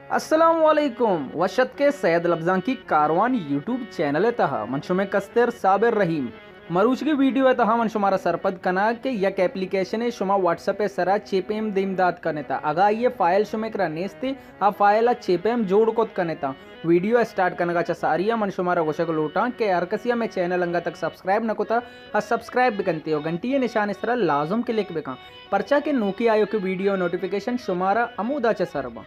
अस्सलामुअलैकुम वशत के सैयद लफ्जां की कारवान यूट्यूब चैनल तहा मनशुमे कस्तर साबिर रहीम मरूच की वीडियो तहा मन शुमारा सरपद कना के यक एप्लीकेशन है शुमा व्हाट्सएप सरा चेपेम दिमदाद कनेता अगा ये फाइल शुमे करा नेस्ते आ फाइल चेपेम जोड़ कोत कनेता वीडियो स्टार्ट करने का सारिया मन शुमारा गोशक लूटा के अरकसिया में चैनल अंगा तक सब्सक्राइब न कोता आ सब्सक्राइब भी करते हो घंटी निशान इस तरह लाजम के लिख बेका पर्चा के नोकी आयो के वीडियो नोटिफिकेशन शुमारा अमूदा च सरबा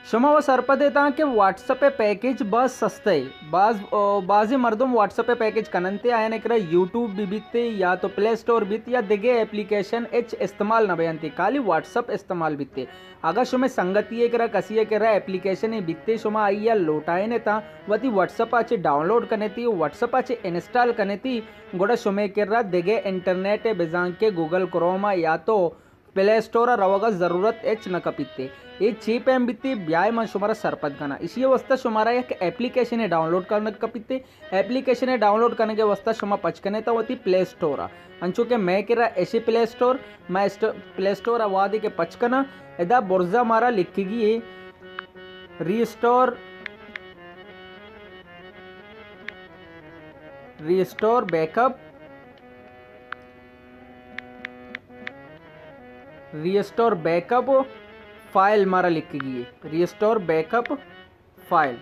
शुमा व सरप देता कि व्हाट्सएप पैकेज बस सस्ते बाजी मर्दम व्हाट्सएप पैकेज कनंते आयन एक यूट्यूब भी बीतते या तो प्ले स्टोर बीत या दिगे एप्लीकेशन एच इस्तेमाल न बयानते खाली व्हाट्सएप इस्तेमाल बीतते अगर शुमे संगति करा कसिए करा एप्लीकेशन बीतते शुमा आई या लोटाए ने ता वती व्हाट्सएप आचे डाउनलोड करने थी व्हाट्सएप आचे इंस्टॉल करने थी गोड़ा शुमे करा दिगे इंटरनेट बेजांग के गूगल क्रोमा या तो प्ले स्टोर रवगा ज़रूरत एच न कपिते ये चीप एम बीती ब्याय मन शुमारा सरपद गाना इसी वस्ता शुमारा एक एप्लीकेशन है डाउनलोड करने कपिते एप्लीकेशन है डाउनलोड करने के वस्ता शुमा पचकने था वती प्ले स्टोर अंचु के मैं कह रहा ऐसे प्ले स्टोर मैं प्ले स्टोर आवादी के पचकना एदा बुर्जा मारा लिखेगी है restore backup restore backup file मारा लिखेगी है रीस्टोर बैकअप फाइल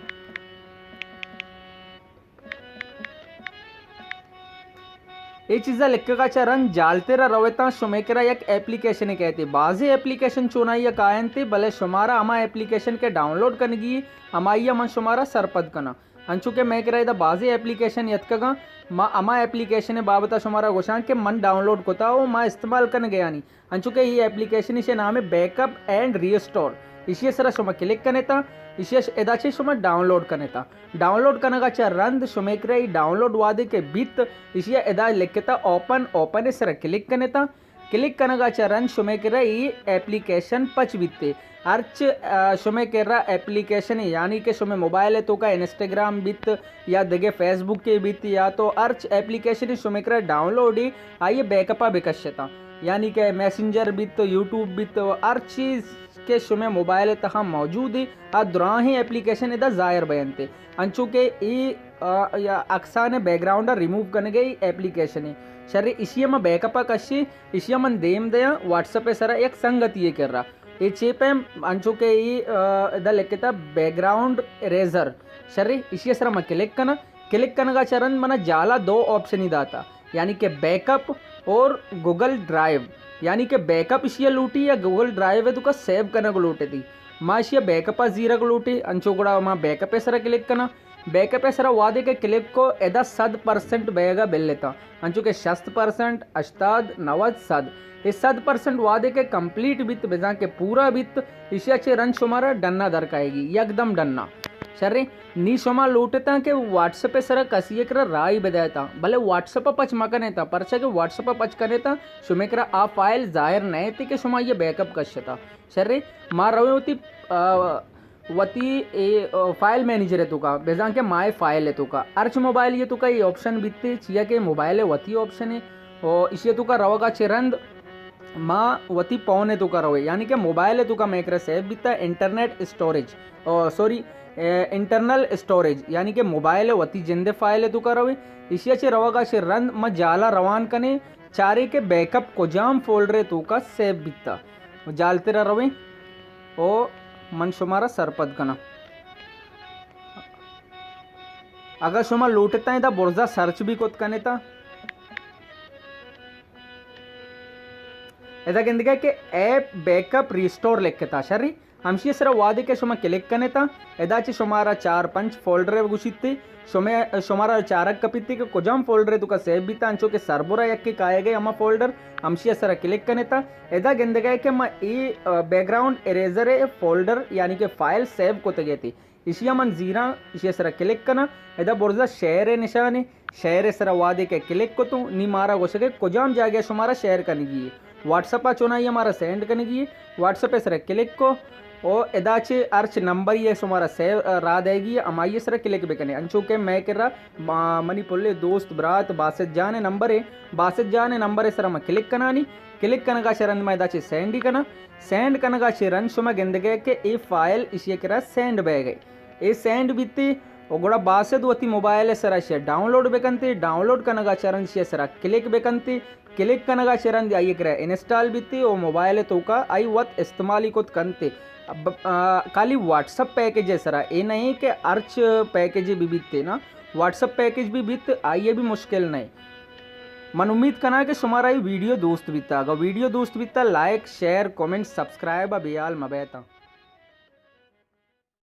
ये चीज़ा लिख का चरण जालते रवेता शुमेकरा एक एप्लीकेशन कहते बाजी एप्लीकेशन चुनाई या कायन थे भले शुमारा अमा एप्लीकेशन के डाउनलोड करनेगी अमाइया मन शुमारा सरपद कना अंचु के मैं करा बाजी एप्लीकेशन यत्कगा माँ अमा एप्लीकेशन बाबता शुमारा गोशान के मन डाउनलोड कोता हो माँ इस्तेमाल करने गया नहीं अंचु के ये एप्लीकेशन इसे नाम है बैकअप एंड रीस्टोर इसी सरा शुमा क्लिक करने था इसी एदाचे शुमा डाउनलोड करने था डाउनलोड करने का चा रंद शुमेकरा डाउनलोड वादे के बीत इसी एदा लिखे था ओपन इस सरा क्लिक करने था क्लिक करने का चा रंद शुमेकरा ये एप्लीकेशन पच बीतते अर्च शुमे कह रहा एप्लीकेशन यानी कि शुमे मोबाइल है तो का इंस्टाग्राम बीत या दगे फेसबुक के बीत या तो अर्च एप्लीकेशन शुमे कह डाउनलोड ही आइए बैकअपा बेकश्यता यानी कि मैसेंजर बीत यूट्यूब बीत हर चीज़ के शुमे मोबाइल तहाँ मौजूद है आ दुरा ही एप्लीकेशन इधर ज़ाहिर बयानते अंचु के या अक्साने बैकग्राउंड रिमूव करने गई एप्लीकेशन है शर्रे इसी में बैकअपा कशी इसी मन देम दया व्हाट्सएप सरा एक संगति ये कर रहा ये चेप है अंचु के इधर लिखे था बैकग्राउंड इरेजर शर्रे इसी सरा मैं क्लिक करना का चरण मना जाला दो ऑप्शन ही दाता यानी कि बैकअप और गूगल ड्राइव यानी कि बैकअप इसी लूटी या गूगल ड्राइव है तो का सेव करने को लूटे थी माँ इसी बैकअप जीरा को लूटी अंचु गुड़ा माँ बैकअप सरा क्लिक करना बैकअप सरा वादे के क्लिक को एदा 100% बेगा बिल लेता अंचु के 60% 88 इस 100% वादे के कंप्लीट बित बेजा के पूरा बित इसी अच्छे रन शुमारा डन्ना दरकाएगी एकदम डन्ना शर्रे नी शुमा लूटता के व्हाट्सएप सर कसिए कर राय बदायता भले व्हाट्सएप पच मकने था परचा के व्हाट्सएप पच करे था शुमे कर आ फाइल जाहिर नए थे कि शुमा ये बैकअप कश्यता शर्रे मार रहे होती वती फाइल मैनेजर है तुका बेजा के माय फाइल है तुका अर्च मोबाइल ये तुका ये ऑप्शन बीतते चिया के मोबाइल है वती ऑप्शन है और इसे तुका रवगा चिरंद माँ वती पौन है तुका रवे यानी कि मोबाइल है तुका मैं सेव बीता internet storage sorry internal storage यानी कि मोबाइल है वती जिंदे फाइल है तुका रवे इसी अच्छे रवगा से रंद म जाला रवान कने चारे के बैकअप को जाम फोल्डर तुका सेव बीता जालते रवे ओ मन शुमारा सरपद कना अगर शुमा लूटता है बुर्जा सर्च भी कोत कने था ऐसा कहते कि ऐप बैकअप रिस्टोर लिखे था शर्री हमशी सर वादे के शुमा क्लिक करने था एदाची शुमारा 4-5 फोल्डर गुशिते शुमारा 4 कपिते के कुजाम फोल्डर तुका सेव भी था अंचो के सरबुरा यक के काए गए अमा फोल्डर हमशी सर क्लिक करने था एदा गेंदे गए कि मैं ये बैकग्राउंड इरेजर है फोल्डर यानी कि फाइल सेव को तगे थी इसी मन जीरा इसी सर क्लिक करना एदा बुर्जा शेयर है निशान है शेयर सर वादे के क्लिक को तो नी मारा हो सके कुजाम जागे शुमारा शेयर करने की व्हाट्सअप चोना ये हमारा सेंड करने की व्हाट्सअप सर क्लिक को और एदाचे अर्च नंबर ये हमारा सेव रा देगी हमारी सर क्लिक बेकने अंचो के मैं कर रहा मनी पुल्ले दोस्त ब्रात बासत जाने नंबर है सर हम क्लिक कनानी क्लिक कनगा चरण में एदाचे सेंड ही कना सेंड कनगा चरण सुमा गेंदगे के ए फाइल इसी करा सेंड बह गई ए सेंड बित्ती ಒಗಡ ಬಾಸೆದು ಒತ್ತಿ ಮೊಬೈಲ್ ಸರ ಶೆ ಡೌನ್ಲೋಡ್ ಬೇಕಂತಿ ಡೌನ್ಲೋಡ್ ಕನಗ ಚರಣ್ ಶೆ ಸರ ಕ್ಲಿಕ್ ಬೇಕಂತಿ क्लिक कनगा चरण आई करे इंस्टॉल बित्ती ओ मोबाइल तो का आई वत इस्तेमाल ही कुछ कंते अब खाली व्हाट्सअप पैकेज है सरा ये नहीं कि अर्च पैकेज भी बीतते ना व्हाट्सअप पैकेज भी बीत आइए भी मुश्किल नहीं मन उम्मीद करना कि तुम्हारा ये वीडियो दोस्त बीता अगर वीडियो दोस्त बीता लाइक शेयर कमेंट सब्सक्राइब अभियाल मबैता।